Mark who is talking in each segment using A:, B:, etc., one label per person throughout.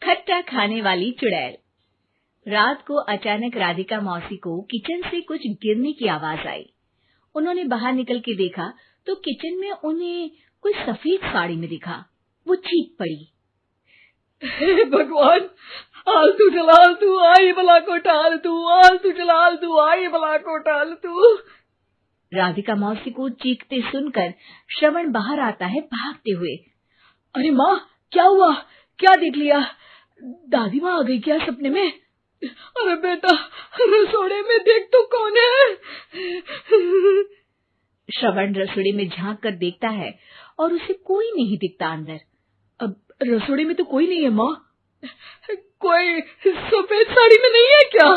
A: खट्टा खाने वाली चुड़ैल। रात को अचानक राधिका मौसी को किचन से कुछ गिरने की आवाज आई। उन्होंने बाहर निकल के देखा तो किचन में उन्हें कोई सफेद साड़ी में दिखा। वो चीख पड़ी,
B: हे भगवान, आलतू जलाल तू आई बला को टाल तू, आलतू जलाल तू आई बला को टाल तू।
A: राधिका मौसी को चीखते सुनकर श्रवण बाहर आता है भागते हुए।
B: अरे माँ, क्या हुआ? क्या देख लिया? दादी माँ आ गई क्या सपने में? अरे बेटा, रसोड़े में देख तो कौन है?
A: श्रवण रसोड़े में झांक कर देखता है और उसे कोई नहीं दिखता अंदर।
B: अब रसोड़े में तो कोई नहीं है माँ। कोई सफेद साड़ी में नहीं है क्या?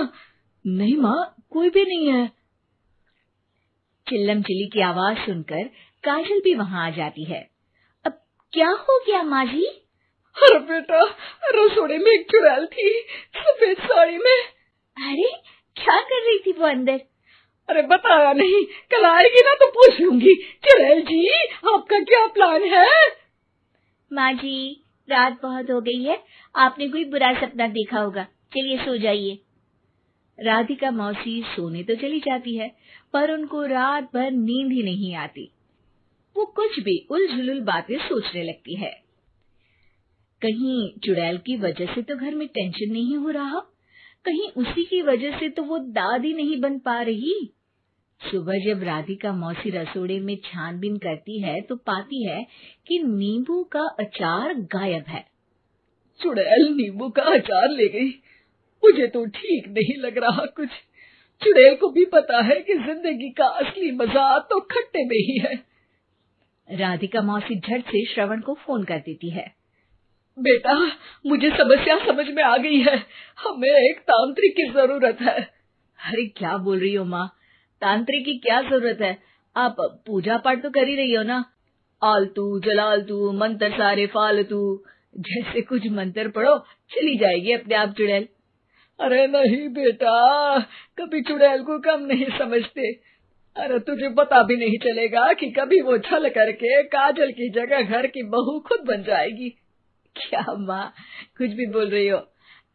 B: नहीं माँ, कोई भी नहीं है।
A: चिल्लम चिल्ली की आवाज सुनकर काजल भी वहां आ जाती है। अब क्या हो गया माँ जी?
B: अरे बेटा, रसोड़े में एक चुड़ैल थी सफेद साड़ी में।
A: अरे क्या कर रही थी वो अंदर?
B: अरे बताया नहीं, कल आएगी ना तो पूछ लूंगी। चुड़ैल जी, आपका क्या प्लान है?
A: माँ जी, रात बहुत हो गई है, आपने कोई बुरा सपना देखा होगा, चलिए सो जाइए। राधिका मौसी सोने तो चली जाती है, पर उनको रात भर नींद ही नहीं आती। वो कुछ भी उलझुल बातें सोचने लगती है। कहीं चुड़ैल की वजह से तो घर में टेंशन नहीं हो रहा, कहीं उसी की वजह से तो वो दादी नहीं बन पा रही। सुबह जब राधिका मौसी रसोड़े में छानबीन करती है तो पाती है कि नींबू का अचार गायब है।
B: चुड़ैल नींबू का अचार ले गई? मुझे तो ठीक नहीं लग रहा कुछ। चुड़ैल को भी पता है कि जिंदगी का असली मजा तो खट्टे में ही है।
A: राधिका मौसी झट से श्रवण को फोन कर देती है।
B: बेटा, मुझे समस्या समझ में आ गई है, हमें एक तांत्रिक की जरूरत है।
A: अरे क्या बोल रही हो माँ, तांत्रिक की क्या जरूरत है? आप पूजा पाठ तो कर ही रही हो ना। आलतू जलालतू मंत्र सारे फालतू जैसे कुछ मंत्र पढ़ो, चली जाएगी अपने आप चुड़ैल।
B: अरे नहीं बेटा, कभी चुड़ैल को कम नहीं समझते। अरे तुझे पता भी नहीं चलेगा कि कभी वो छल करके काजल की जगह घर की बहू खुद बन जाएगी।
A: क्या माँ, कुछ भी बोल रही हो?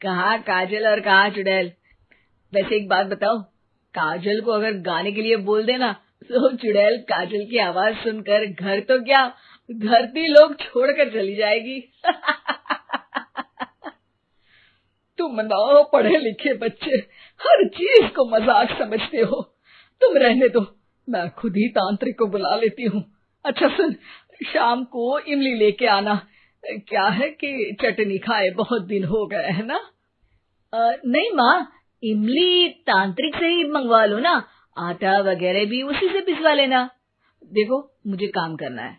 A: कहाँ काजल और कहाँ चुड़ैल? वैसे एक बात बताओ, काजल को अगर गाने के लिए बोल देना तो चुड़ैल काजल की आवाज सुनकर घर तो क्या, धरती लोग छोड़कर चली जाएगी।
B: तुम ना पढ़े लिखे बच्चे हर चीज को मजाक समझते हो। तुम रहने दो, मैं खुद ही तांत्रिक को बुला लेती हूँ। अच्छा सुन, शाम को इमली लेके आना। क्या है कि चटनी खाए बहुत दिन हो गए है ना?
A: नहीं माँ, इमली तांत्रिक से ही मंगवा लो ना, आटा वगैरह भी उसी से पिसवा लेना। देखो मुझे काम करना है।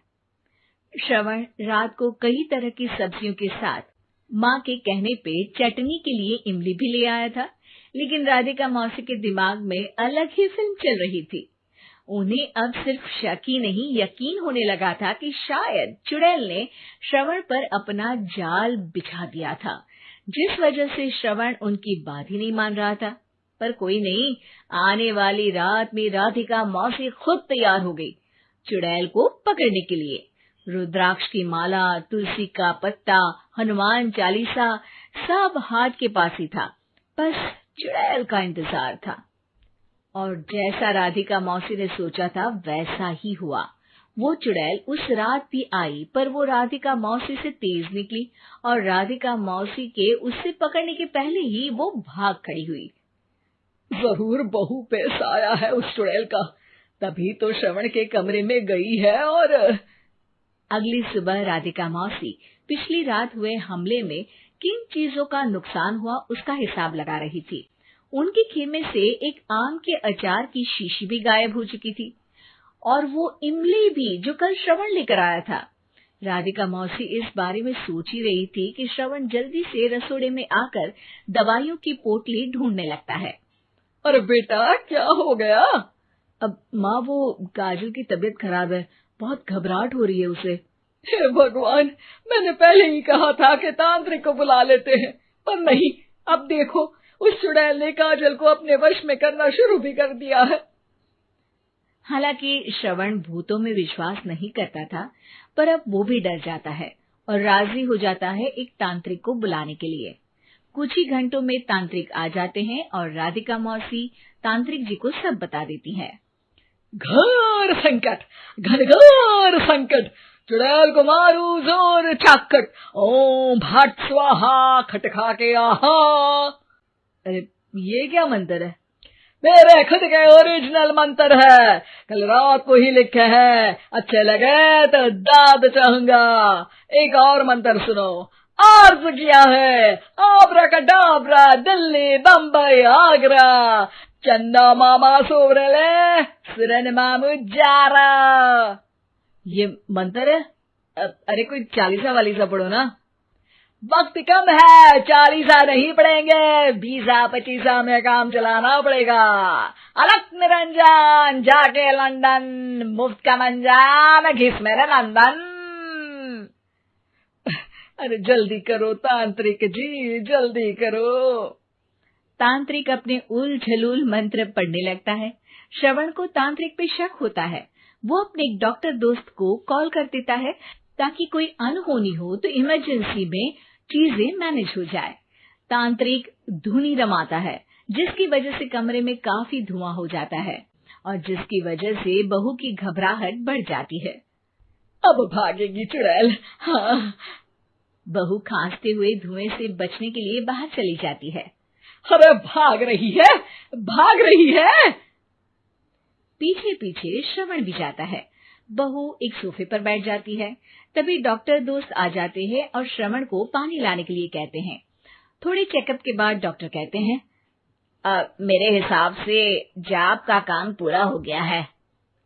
A: श्रवण रात को कई तरह की सब्जियों के साथ माँ के कहने पे चटनी के लिए इमली भी ले आया था, लेकिन राधिका मौसी के दिमाग में अलग ही फिल्म चल रही थी। उन्हें अब सिर्फ शक ही नहीं यकीन होने लगा था कि शायद चुड़ैल ने श्रवण पर अपना जाल बिछा दिया था, जिस वजह से श्रवण उनकी बात ही नहीं मान रहा था। पर कोई नहीं, आने वाली रात में राधिका मौसी खुद तैयार हो गई चुड़ैल को पकड़ने के लिए। रुद्राक्ष की माला, तुलसी का पत्ता, हनुमान चालीसा सब हाथ के पास ही था, बस चुड़ैल का इंतजार था। और जैसा राधिका मौसी ने सोचा था वैसा ही हुआ। वो चुड़ैल उस रात भी आई, पर वो राधिका मौसी से तेज निकली और राधिका मौसी के उससे पकड़ने के पहले ही वो भाग खड़ी हुई।
B: जरूर बहू पे साया है उस चुड़ैल का, तभी तो श्रवण के कमरे में गई है। और
A: अगली सुबह राधिका मौसी पिछली रात हुए हमले में किन चीजों का नुकसान हुआ उसका हिसाब लगा रही थी। उनके खेमे से एक आम के अचार की शीशी भी गायब हो चुकी थी, और वो इमली भी जो कल श्रवण लेकर आया था। राधिका मौसी इस बारे में सोच ही रही थी कि श्रवण जल्दी से रसोड़े में आकर दवाइयों की पोटली ढूंढने लगता है।
B: अरे बेटा, क्या हो गया?
A: अब माँ, वो काजल की तबीयत खराब है, बहुत घबराहट हो रही है उसे।
B: हे भगवान, मैंने पहले ही कहा था कि तांत्रिक को बुला लेते हैं, पर नहीं। अब देखो, उस चुड़ैल ने काजल को अपने वश में करना शुरू भी कर दिया है।
A: हालांकि श्रवण भूतों में विश्वास नहीं करता था, पर अब वो भी डर जाता है और राजी हो जाता है एक तांत्रिक को बुलाने के लिए। कुछ ही घंटों में तांत्रिक आ जाते हैं और राधिका मौसी तांत्रिक जी को सब बता देती है।
B: घोर संकट, घनघोर संकट, चुड़ैल को मारू जोर चाकट, ओम भट स्वाहा खटखा के आहा।
A: अरे ये क्या मंत्र है?
B: मेरे खुद के ओरिजिनल मंत्र है, कल रात को ही लिखे हैं, अच्छे लगे तो दाद चाहूंगा। एक और मंत्र सुनो, अर्ज किया है आब्राकडाब्रा, दिल्ली बम्बई आगरा, चंदा मामा सोबरले सुरन मामू जारा।
A: ये मंत्र है? अरे कोई चालीसा वालीसा पढ़ो ना।
B: वक्त कम है, 40 नहीं पड़ेंगे, 20-25 में काम चलाना पड़ेगा। अलग निरंजन जाके लंदन, मुफ्त का मंजान घिस मेरे नंदन। अरे जल्दी करो तांत्रिक जी, जल्दी करो।
A: तांत्रिक अपने उल झलूल मंत्र पढ़ने लगता है। श्रवण को तांत्रिक पे शक होता है। वो अपने एक डॉक्टर दोस्त को कॉल कर देता है ताकि कोई अनहोनी हो तो इमरजेंसी में चीजें मैनेज हो जाए। तांत्रिक धुनी रमाता है, जिसकी वजह से कमरे में काफी धुआं हो जाता है और जिसकी वजह से बहू की घबराहट बढ़ जाती है।
B: अब भागेगी चुड़ैल। हाँ।
A: बहू खांसते हुए धुएं से बचने के लिए बाहर चली जाती है।
B: अरे भाग रही है, भाग रही है।
A: पीछे पीछे श्रवण भी जाता है। बहू एक सोफे पर बैठ जाती है। तभी डॉक्टर दोस्त आ जाते हैं और श्रवण को पानी लाने के लिए कहते हैं। थोड़े चेकअप के बाद डॉक्टर कहते हैं,
B: मेरे हिसाब से जाप का काम पूरा हो गया है।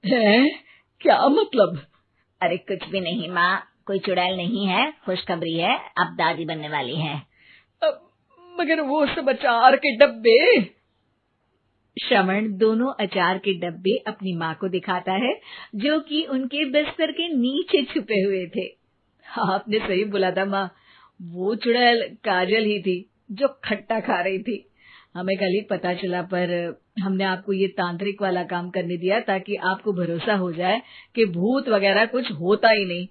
B: क्या मतलब?
C: अरे कुछ भी नहीं माँ, कोई चुड़ैल नहीं है, खुशखबरी है, अब दादी बनने वाली है।
B: मगर वो सब अचार के डब्बे।
A: श्रवण दोनों अचार के डब्बे अपनी माँ को दिखाता है, जो कि उनके बिस्तर के नीचे छुपे हुए थे। आपने सही बोला था माँ, वो चुड़ैल काजल ही थी जो खट्टा खा रही थी। हमें कल ही पता चला, पर हमने आपको ये तांत्रिक वाला काम करने दिया ताकि आपको भरोसा हो जाए कि भूत वगैरह कुछ होता ही नहीं।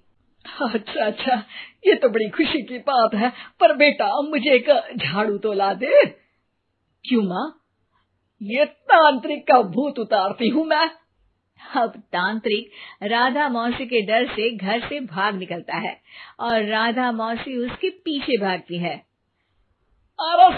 B: अच्छा अच्छा, ये तो बड़ी खुशी की बात है। पर बेटा मुझे एक झाड़ू तो ला दे।
A: क्यों माँ?
B: ये तांत्रिक का भूत उतारती हूँ मैं।
A: अब तांत्रिक राधा मौसी के डर से घर से भाग निकलता है और राधा मौसी उसके पीछे भागती है।
B: अरे